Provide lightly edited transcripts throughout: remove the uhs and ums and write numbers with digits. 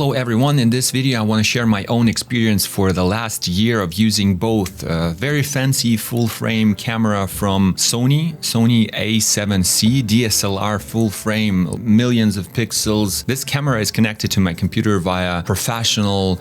Hello everyone, in this video I want to share my own experience for the last year of using both a very fancy full frame camera from Sony A7C, DSLR full frame, millions of pixels. This camera is connected to my computer via professional,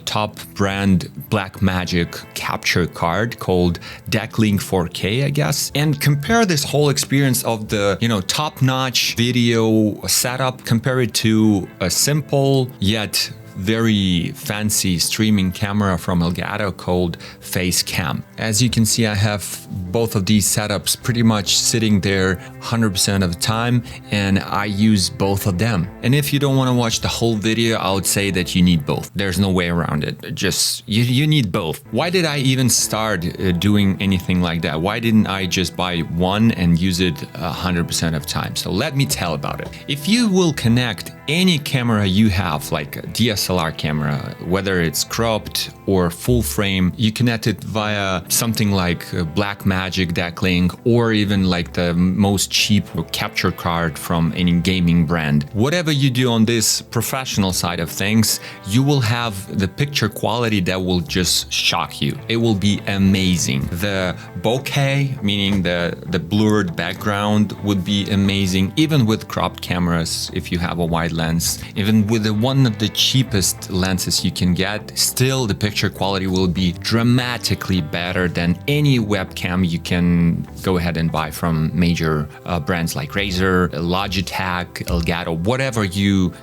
top brand Blackmagic capture card called DeckLink 4K, I guess. And compare this whole experience of the, top-notch video setup, compare it to a simple yet very fancy streaming camera from Elgato called Facecam. As you can see, I have both of these setups pretty much sitting there 100% of the time, and I use both of them. And if you don't want to watch the whole video, I would say that you need both. There's no way around it. Just, you need both. Why did I even start doing anything like that? Why didn't I just buy one and use it 100% of the time? So let me tell about it. If you will connect any camera you have, like a DSLR camera, whether it's cropped or full frame, you connect it via something like Blackmagic, DeckLink, or even like the most cheap capture card from any gaming brand. Whatever you do on this professional side of things, you will have the picture quality that will just shock you. It will be amazing. The bokeh, meaning the blurred background, would be amazing, even with cropped cameras if you have a wide lens. Even with one of the cheapest lenses you can get, still the picture quality will be dramatically better than any webcam you can go ahead and buy from major brands like Razer, Logitech, Elgato, whatever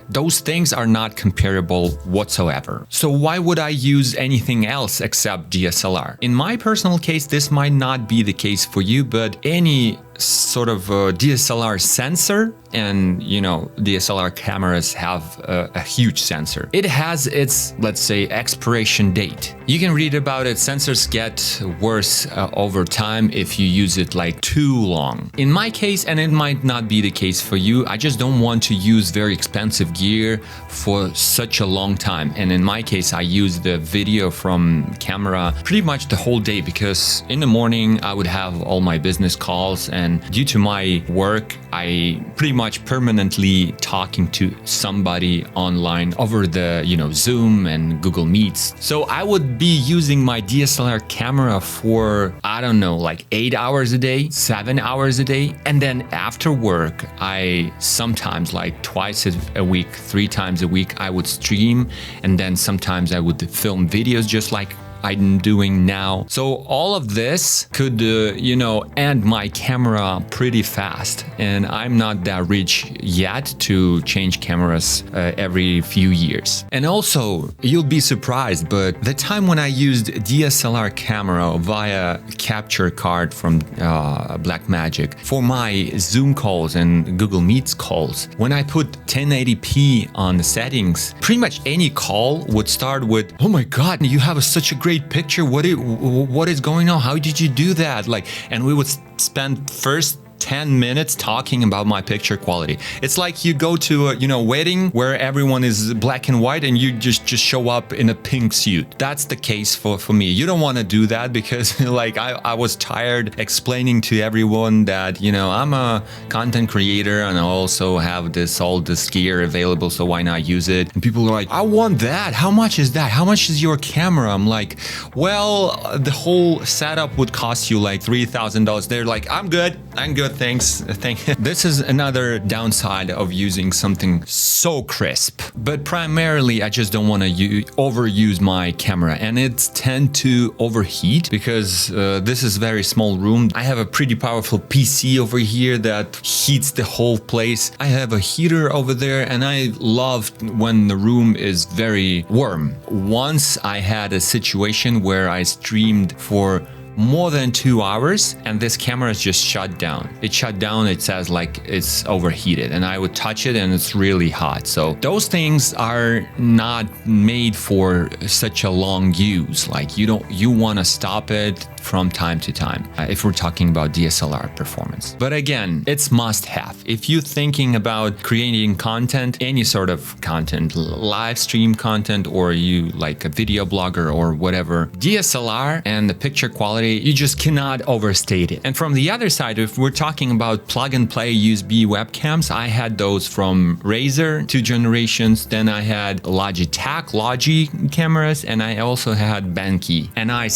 those things are not comparable whatsoever. So why would I use anything else except DSLR? In my personal case, this might not be the case for you, but any sort of DSLR sensor, and DSLR cameras have a huge sensor. It has its, let's say, expiration date. You can read about it. Sensors get worse over time if you use it like too long. In my case, and it might not be the case for you, I just don't want to use very expensive gear for such a long time. And in my case, I use the video from camera pretty much the whole day, because in the morning I would have all my business calls, and due to my work, I pretty much permanently talking to somebody online over the, Zoom and Google Meets. So I would be using my DSLR camera for, I don't know, like 8 hours a day, 7 hours a day. And then after work, I sometimes like twice a week, 3 times a week, I would stream. And then sometimes I would film videos just like I'm doing now. So all of this could, end my camera pretty fast. And I'm not that rich yet to change cameras every few years. And also, you'll be surprised, but the time when I used DSLR camera via capture card from Blackmagic for my Zoom calls and Google Meets calls, when I put 1080p on the settings, pretty much any call would start with, "Oh my God, you have such a great picture. What is going on? How did you do that?" And we would spend first 10 minutes talking about my picture quality. It's like you go to a wedding where everyone is black and white and you just show up in a pink suit. That's the case for me. You don't want to do that, because I was tired explaining to everyone that I'm a content creator and I also have all this gear available, so why not use it? And people are like, "I want that. How much is that? How much is your camera?" I'm like, "Well, the whole setup would cost you like $3,000. They're like, I'm good. Thanks. This is another downside of using something so crisp. But primarily, I just don't want to overuse my camera, and it tend to overheat because this is a very small room. I have a pretty powerful PC over here that heats the whole place. I have a heater over there, and I love when the room is very warm. Once I had a situation where I streamed for more than 2 hours and this camera is just shut down. It shut down, it says like it's overheated, and I would touch it and it's really hot. So those things are not made for such a long use. Like you want to stop it from time to time if we're talking about DSLR performance. But again, it's must have. If you're thinking about creating content, any sort of content, live stream content, or you like a video blogger or whatever, DSLR and the picture quality quality, you just cannot overstate it. And from the other side, if we're talking about plug and play USB webcams, I had those from Razer 2 generations, then I had Logitech Logi cameras, and I also had Benki. And I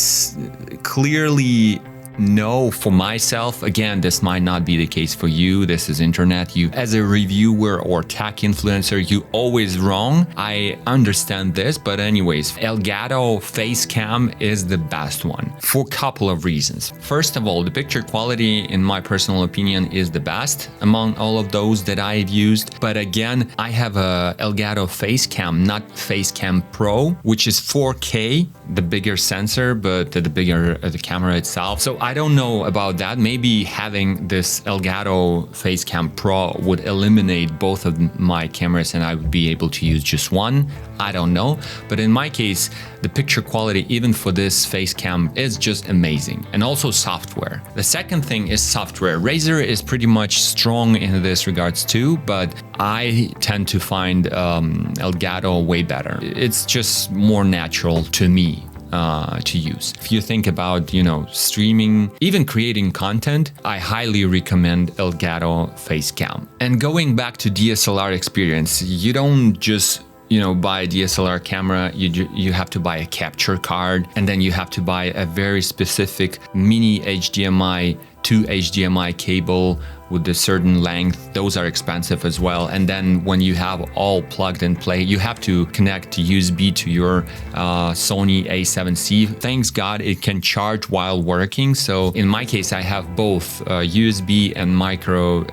clearly know for myself, again, this might not be the case for you, this is internet, you as a reviewer or tech influencer, you always wrong. I understand this, but anyways, Elgato Facecam is the best one for a couple of reasons. First of all, the picture quality, in my personal opinion, is the best among all of those that I've used. But again, I have a Elgato Facecam, not Facecam Pro, which is 4K, the bigger sensor, but the bigger the camera itself. So I don't know about that. Maybe having this Elgato Facecam Pro would eliminate both of my cameras and I would be able to use just one. I don't know. But in my case, the picture quality, even for this Facecam, is just amazing. And also software. The second thing is software. Razer is pretty much strong in this regards too, but I tend to find Elgato way better. It's just more natural to me to use. If you think about, streaming, even creating content, I highly recommend Elgato Facecam. And going back to DSLR experience, you don't just buy a DSLR camera, you have to buy a capture card, and then you have to buy a very specific mini HDMI to HDMI cable with a certain length. Those are expensive as well. And then when you have all plugged and play, you have to connect USB to your Sony A7C. Thanks God it can charge while working. So in my case, I have both USB and micro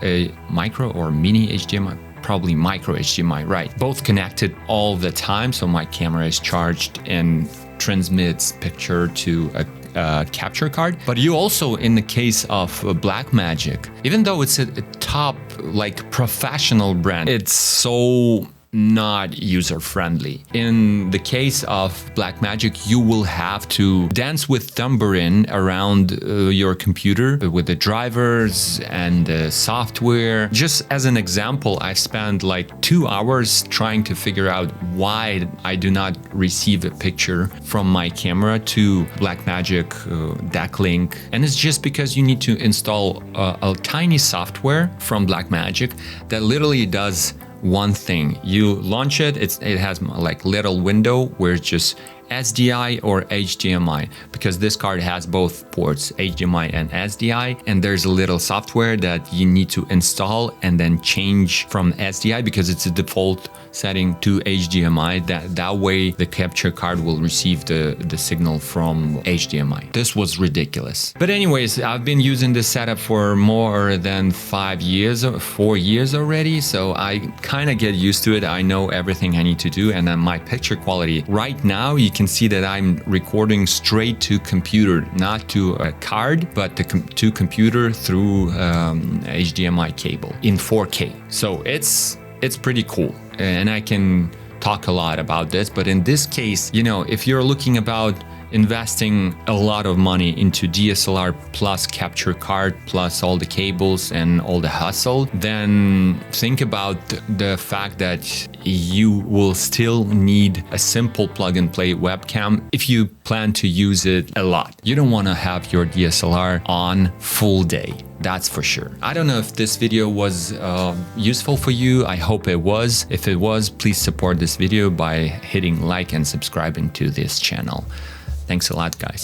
or mini HDMI. Probably micro HDMI, right? Both connected all the time, so my camera is charged and transmits picture to a capture card. But you also, in the case of Blackmagic, even though it's a top professional brand, it's so not user-friendly. In the case of Blackmagic, you will have to dance with tambourine around your computer with the drivers and the software. Just as an example, I spent 2 hours trying to figure out why I do not receive a picture from my camera to Blackmagic DeckLink. And it's just because you need to install a tiny software from Blackmagic that literally does one thing. You launch it, it has little window where it's just SDI or HDMI, because this card has both ports, HDMI and SDI, and there's a little software that you need to install and then change from SDI because it's a default setting to HDMI. That way the capture card will receive the signal from HDMI. This was ridiculous. But anyways, I've been using this setup for more than 4 years already, so I kind of get used to it. I know everything I need to do, and then my picture quality right now, you can see that I'm recording straight to computer, not to a card, but to computer through HDMI cable in 4K. So it's pretty cool, and I can talk a lot about this. But in this case, if you're looking about investing a lot of money into DSLR plus capture card plus all the cables and all the hustle, then think about the fact that you will still need a simple plug and play webcam if you plan to use it a lot. You don't want to have your DSLR on full day. That's for sure. I don't know if this video was useful for you. I hope it was. If it was, please support this video by hitting like and subscribing to this channel. Thanks a lot, guys.